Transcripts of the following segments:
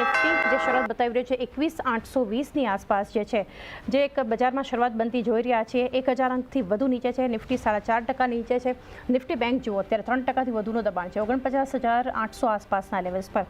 Nifty જે શરૂઆત બતાવી રહ્યું છે 21,820ની આસપાસ જે છે, જે એક બજારમાં શરૂઆત બનતી જોઈ રહ્યા છીએ. 1,000 અંકથી વધુ નીચે છે. નિફ્ટી 4.5% નીચે છે. નિફ્ટી બેંક જુઓ અત્યારે 3%થી વધુનું દબાણ છે, 49,800 આસપાસના લેવલ્સ પર.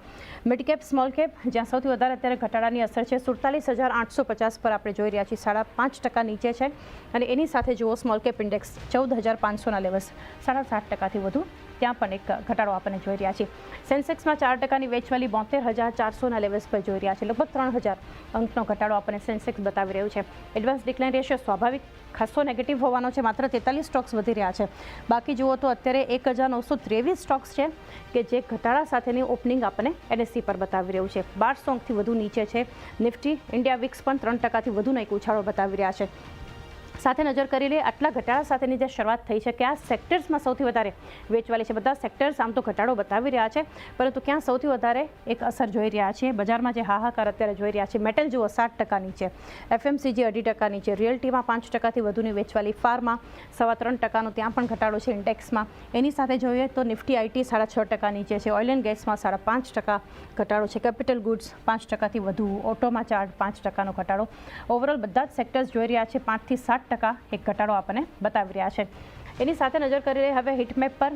મિડ કેપ સ્મોલ કેપ જ્યાં સૌથી વધારે અત્યારે ઘટાડાની અસર છે, 47,850 પર આપણે જોઈ રહ્યા છીએ, 5.5% નીચે છે. અને એની સાથે જુઓ સ્મોલ કેપ ઇન્ડેક્સ 14,500ના લેવલ્સ, 7.5%થી વધુ ત્યાં પણ એક ઘટાડો આપણને જોઈ રહ્યા છીએ. સેન્સેક્સમાં 4%ની વેચવાલી 72,400ના લેવલ્સ પર જોઈ રહ્યા છે. લગભગ 3,000 અંકનો ઘટાડો આપણને સેન્સેક્સ બતાવી રહ્યું છે. એડવાન્સ ડિક્લાઇન રેશિયો સ્વાભાવિક ખાસો નેગેટિવ હોવાનો છે, માત્ર 43 સ્ટોક્સ વધી રહ્યા છે. બાકી જુઓ તો અત્યારે 1,923 સ્ટોક્સ છે કે જે ઘટાડા સાથેની ઓપનિંગ આપણને NSE પર બતાવી રહ્યું છે. 1200 અંકથી વધુ નીચે છે નિફ્ટી. ઇન્ડિયા વિક્સ પણ 3%થી વધુનો એક ઉછાળો બતાવી રહ્યા છે. સાથે નજર કરી લે આટલા ઘટાડા સાથેની જે શરૂઆત થઈ છે, કયા સેક્ટર્સમાં સૌથી વધારે વેચવાલી છે. બધા સેક્ટર્સ આમ તો ઘટાડો બતાવી રહ્યા છે, પરંતુ ક્યાં સૌથી વધારે એક અસર જોઈ રહ્યા છીએ બજારમાં, જે હાહાકાર અત્યારે જોઈ રહ્યા છે. મેટલ જુઓ 7% નીચે, FMCG 2.5% નીચે, રિયલ્ટીમાં 5%થી વધુની વેચવાલી, ફાર્મા 3.25%નો ત્યાં પણ ઘટાડો છે ઇન્ડેક્સમાં. એની સાથે જોઈએ તો નિફ્ટી IT 6.5% નીચે છે. ઓઇલ એન્ડ ગેસમાં 5.5% ઘટાડો છે. કેપિટલ ગુડ્સ 5%થી વધુ, ઓટોમાં 5%નો ઘટાડો. ઓવરઓલ બધા જ સેક્ટર્સ જોઈ રહ્યા છે 5 થી 7% એક ઘટાડો આપણને બતાવી રહ્યા છે. એની સાથે નજર કરીએ હવે હિટમેપ પર,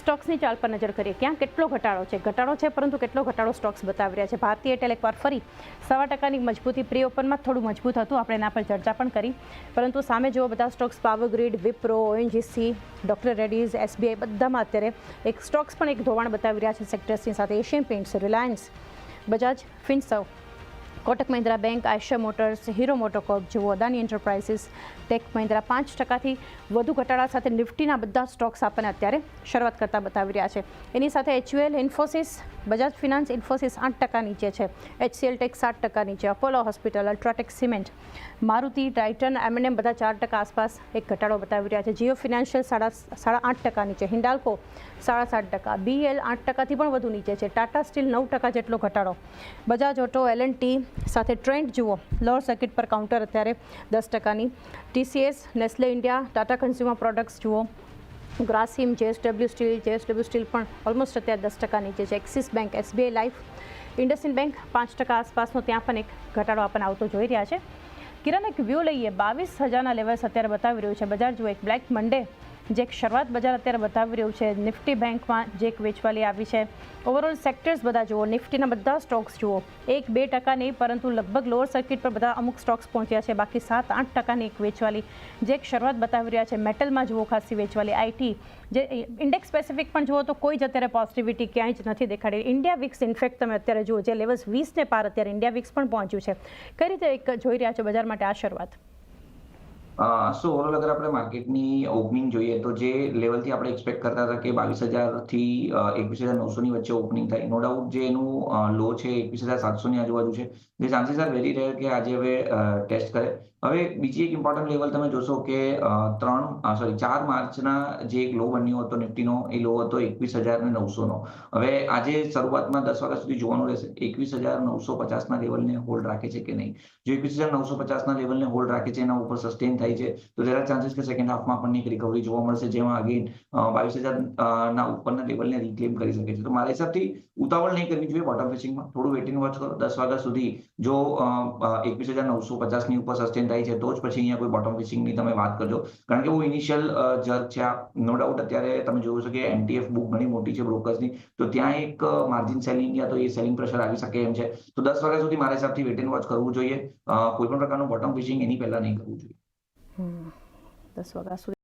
સ્ટોક્સની ચાલ પર નજર કરીએ. ક્યાં કેટલો ઘટાડો છે? ઘટાડો છે, પરંતુ કેટલો ઘટાડો સ્ટોક્સ બતાવી રહ્યા છે. ભારતીય એરટેલ એકવાર ફરી 1.25%ની મજબૂતી, પ્રી ઓપનમાં થોડું મજબૂત હતું, આપણે એના પર ચર્ચા પણ કરી, પરંતુ સામે જુઓ બધા stocks, power grid, Wipro, ONGC, doctor Reddy's, SBI, બધામાં અત્યારે એક સ્ટોક્સ પણ એક ધોવાણ બતાવી રહ્યા છે સેક્ટર્સની સાથે. Asian Paints, Reliance, Bajaj Finserv, Kotak Mahindra bank, Eicher motors, Hero MotoCorp જુઓ, અદાની એન્ટરપ્રાઇઝિસ, ટેક મહિન્દ્રા 5%થી વધુ ઘટાડા સાથે નિફ્ટીના બધા સ્ટોક્સ આપણને અત્યારે શરૂઆત કરતા બતાવી રહ્યા છે. એની સાથે HUL, ઇન્ફોસિસ, બજાજ ફિનાન્સ, ઇન્ફોસિસ 8% નીચે છે. HCL ટેક 7% નીચે. Apollo hospital, UltraTech cement, Maruti, Titan, M&M બધા 4% આસપાસ એક ઘટાડો બતાવી રહ્યા છે. જીઓ ફિનાન્શિયલ 8.5% નીચે. હિન્ડાલ્કો 7.5%. BEL 8%થી પણ વધુ નીચે છે. ટાટા સ્ટીલ 9% જેટલો ઘટાડો. બજાજ ઓટો, L&T સાથે ટ્રેન્ડ જુઓ, લોઅર સર્કિટ પર કાઉન્ટર અત્યારે 10%ની. TCS, Nestle India, Tata consumer products જુઓ, ગ્રાસિમ, JSW સ્ટીલ પણ ઓલમોસ્ટ અત્યારે 10% નીચે છે. Axis bank, SBI life, IndusInd bank 5% આસપાસનો ત્યાં પણ એક ઘટાડો આપણને આવતો જોઈ રહ્યા છે. કિરણ, એક વ્યૂ લઈએ. 22,000ના લેવલ્સ અત્યારે બતાવી રહ્યું છે. બજાર જુઓ, એક બ્લેક મંડે જે એક શરૂઆત બજાર અત્યારે બતાવી રહ્યું છે. નિફ્ટી બેંકમાં જે એક વેચવાલી આવી છે. ઓવરઓલ સેક્ટર્સ બધા જુઓ, નિફ્ટીના બધા સ્ટોક્સ જુઓ, 1-2% નહીં, પરંતુ લગભગ લોઅર સર્કિટ પર બધા અમુક સ્ટોક્સ પહોંચ્યા છે. બાકી 7-8%ની એક વેચવાલી જે એક શરૂઆત બતાવી રહ્યા છે. મેટલમાં જુઓ ખાસી વેચવાલી. IT જે ઇન્ડેક્સ સ્પેસિફિક પણ જુઓ તો કોઈ જ અત્યારે પોઝિટિવિટી ક્યાંય જ નથી દેખાડી. ઇન્ડિયા વિક્સ ઇન્ફેક્ટ તમે અત્યારે જુઓ, જે લેવલ્સ 20ને પાર અત્યારે ઇન્ડિયા વિક્સ પણ પહોંચ્યું છે. કઈ રીતે એક જોઈ રહ્યા છો બજાર માટે આ શરૂઆત? સો ઓવરઓલ અગર આપણે માર્કેટની ઓપનિંગ જોઈએ તો જે લેવલથી આપણે એક્સપેક્ટ કરતા હતા કે 22,000થી 21,900ની વચ્ચે ઓપનિંગ થાય, નો ડાઉટ જે એનું લો છે 21,700ની આજુબાજુ છે, જે ચાન્સીસ આર વેરી રેર કે આજે હવે ટેસ્ટ કરે. હવે બીજી એક ઇમ્પોર્ટન્ટ લેવલ તમે જોશો કે 4 માર્ચના જે એક લો બન્યો હતો નિફ્ટીનો, એ લો હતો 21,900નો. હવે આજે શરૂઆતમાં 10 વાગ્યા સુધી જોવાનું રહેશે 21,950ના લેવલને હોલ્ડ રાખે છે કે નહીં. જો 21,950ના લેવલને હોલ્ડ રાખે છે, એના ઉપર સસ્ટેન થાય છે, તો there are chances કે સેકન્ડ હાફમાં આપણને એક રિકવરી જોવા મળશે, જેમાં અગેન 22,000 ના ઉપરના લેવલને રિક્લેમ કરી શકે છે. તો મારા હિસાબથી ઉતાવળ નહીં કરવી જોઈએ બોટમ ફિશિંગમાં. થોડું વેઇટ એન્ડ વોચ કરો. 10 વાગ્યા સુધી જો 21,950ની ઉપર સસ્ટેન થાય છે, તો જ પછી અહીંયા કોઈ બોટમ ફિશિંગની તમે વાત કરજો. કારણ કે ઇનિશિયલ જર્ક છે આ. નો ડાઉટ અત્યારે તમે જોયું છે કે MTF બુક ઘણી મોટી છે બ્રોકર્સની, તો ત્યાં એક માર્જિન સેલિંગ યા તો એ સેલિંગ પ્રેશર આવી શકે એમ છે. તો 10 વાગ્યા સુધી મારા હિસાબથી વેઇટ એન્ડ વોચ કરવું જોઈએ. કોઈ પણ પ્રકારનું બોટમ ફિશિંગ એની પહેલા નહીં કરવું જોઈએ. 10 વાગ્યા સુધી